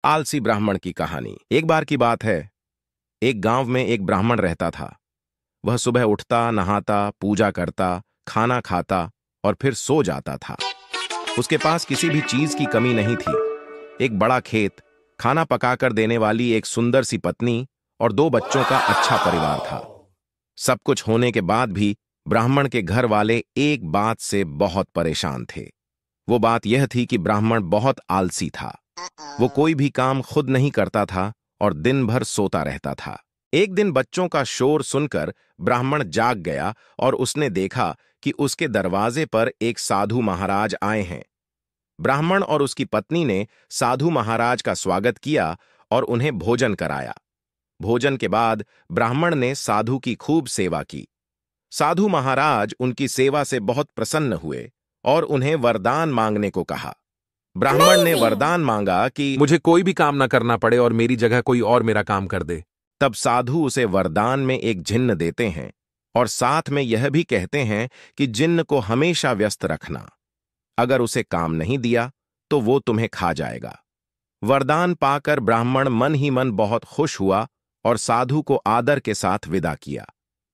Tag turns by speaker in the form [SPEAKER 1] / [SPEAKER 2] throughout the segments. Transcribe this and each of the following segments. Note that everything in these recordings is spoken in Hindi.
[SPEAKER 1] आलसी ब्राह्मण की कहानी। एक बार की बात है, एक गांव में एक ब्राह्मण रहता था। वह सुबह उठता, नहाता, पूजा करता, खाना खाता और फिर सो जाता था। उसके पास किसी भी चीज की कमी नहीं थी। एक बड़ा खेत, खाना पकाकर देने वाली एक सुंदर सी पत्नी और 2 बच्चों का अच्छा परिवार था। सब कुछ होने के बाद भी ब्राह्मण के घर वाले एक बात से बहुत परेशान थे। वो बात यह थी कि ब्राह्मण बहुत आलसी था। वो कोई भी काम खुद नहीं करता था और दिन भर सोता रहता था। एक दिन बच्चों का शोर सुनकर ब्राह्मण जाग गया और उसने देखा कि उसके दरवाजे पर एक साधु महाराज आए हैं। ब्राह्मण और उसकी पत्नी ने साधु महाराज का स्वागत किया और उन्हें भोजन कराया। भोजन के बाद ब्राह्मण ने साधु की खूब सेवा की। साधु महाराज उनकी सेवा से बहुत प्रसन्न हुए और उन्हें वरदान मांगने को कहा। ब्राह्मण ने वरदान मांगा कि
[SPEAKER 2] मुझे कोई भी काम ना करना पड़े और मेरी जगह कोई और मेरा काम कर दे।
[SPEAKER 1] तब साधु उसे वरदान में एक जिन्न देते हैं और साथ में यह भी कहते हैं कि जिन्न को हमेशा व्यस्त रखना। अगर उसे काम नहीं दिया तो वो तुम्हें खा जाएगा। वरदान पाकर ब्राह्मण मन ही मन बहुत खुश हुआ और साधु को आदर के साथ विदा किया।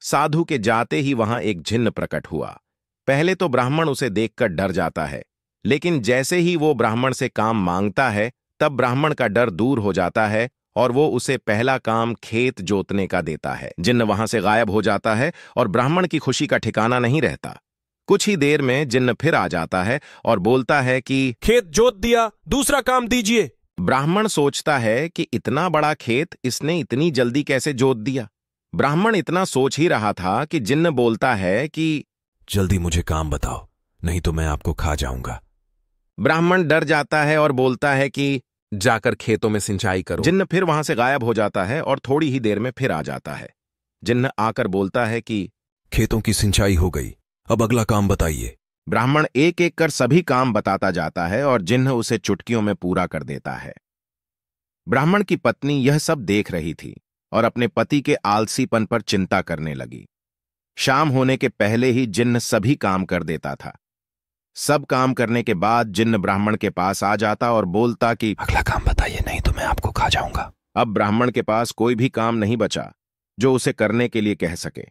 [SPEAKER 1] साधु के जाते ही वहां एक जिन्न प्रकट हुआ। पहले तो ब्राह्मण उसे देखकर डर जाता है, लेकिन जैसे ही वो ब्राह्मण से काम मांगता है तब ब्राह्मण का डर दूर हो जाता है और वो उसे पहला काम खेत जोतने का देता है। जिन्न वहां से गायब हो जाता है और ब्राह्मण की खुशी का ठिकाना नहीं रहता। कुछ ही देर में जिन्न फिर आ जाता है और बोलता है कि
[SPEAKER 2] खेत जोत दिया, दूसरा काम दीजिए।
[SPEAKER 1] ब्राह्मण सोचता है कि इतना बड़ा खेत इसने इतनी जल्दी कैसे जोत दिया। ब्राह्मण इतना सोच ही रहा था कि जिन्न बोलता है कि
[SPEAKER 2] जल्दी मुझे काम बताओ, नहीं तो मैं आपको खा जाऊंगा।
[SPEAKER 1] ब्राह्मण डर जाता है और बोलता है कि
[SPEAKER 2] जाकर खेतों में सिंचाई करो।
[SPEAKER 1] जिन्न फिर वहां से गायब हो जाता है और थोड़ी ही देर में फिर आ जाता है। जिन्न आकर बोलता है कि
[SPEAKER 2] खेतों की सिंचाई हो गई, अब अगला काम बताइए।
[SPEAKER 1] ब्राह्मण एक एक कर सभी काम बताता जाता है और जिन्न उसे चुटकियों में पूरा कर देता है। ब्राह्मण की पत्नी यह सब देख रही थी और अपने पति के आलसीपन पर चिंता करने लगी। शाम होने के पहले ही जिन्न सभी काम कर देता था। सब काम करने के बाद जिन्न ब्राह्मण के पास आ जाता और बोलता कि
[SPEAKER 2] अगला काम बताइए, नहीं तो मैं आपको खा जाऊंगा।
[SPEAKER 1] अब ब्राह्मण के पास कोई भी काम नहीं बचा जो उसे करने के लिए कह सके।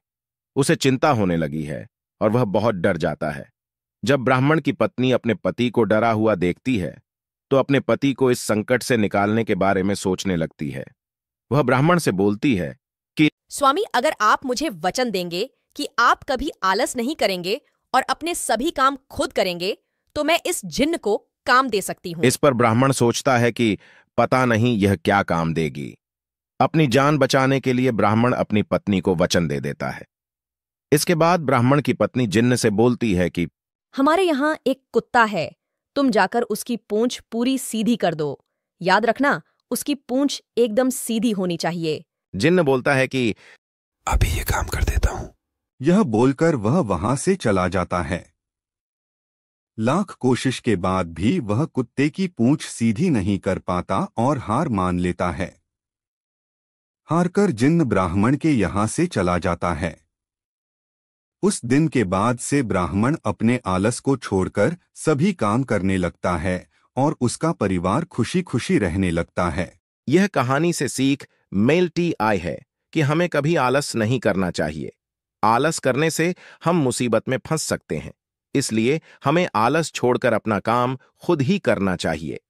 [SPEAKER 1] उसे चिंता होने लगी है और वह बहुत डर जाता है। जब ब्राह्मण की पत्नी अपने पति को डरा हुआ देखती है तो अपने पति को इस संकट से निकालने के बारे में सोचने लगती है। वह ब्राह्मण से बोलती है कि
[SPEAKER 3] स्वामी, अगर आप मुझे वचन देंगे कि आप कभी आलस नहीं करेंगे और अपने सभी काम खुद करेंगे तो मैं इस जिन्न को काम दे सकती हूँ।
[SPEAKER 1] इस पर ब्राह्मण सोचता है कि पता नहीं यह क्या काम देगी। अपनी जान बचाने के लिए ब्राह्मण अपनी पत्नी को वचन दे देता है। इसके बाद ब्राह्मण की पत्नी जिन्न से बोलती है कि
[SPEAKER 3] हमारे यहाँ एक कुत्ता है, तुम जाकर उसकी पूंछ पूरी सीधी कर दो। याद रखना, उसकी पूंछ एकदम सीधी होनी चाहिए।
[SPEAKER 1] जिन्न बोलता है कि
[SPEAKER 2] अभी ये काम कर देता हूं।
[SPEAKER 4] यह बोलकर वह वहां से चला जाता है। लाख कोशिश के बाद भी वह कुत्ते की पूंछ सीधी नहीं कर पाता और हार मान लेता है। हारकर जिन्न ब्राह्मण के यहां से चला जाता है। उस दिन के बाद से ब्राह्मण अपने आलस को छोड़कर सभी काम करने लगता है और उसका परिवार खुशी खुशी रहने लगता है।
[SPEAKER 1] यह कहानी से सीख मिलती आई है कि हमें कभी आलस नहीं करना चाहिए। आलस करने से हम मुसीबत में फंस सकते हैं। इसलिए हमें आलस छोड़कर अपना काम खुद ही करना चाहिए।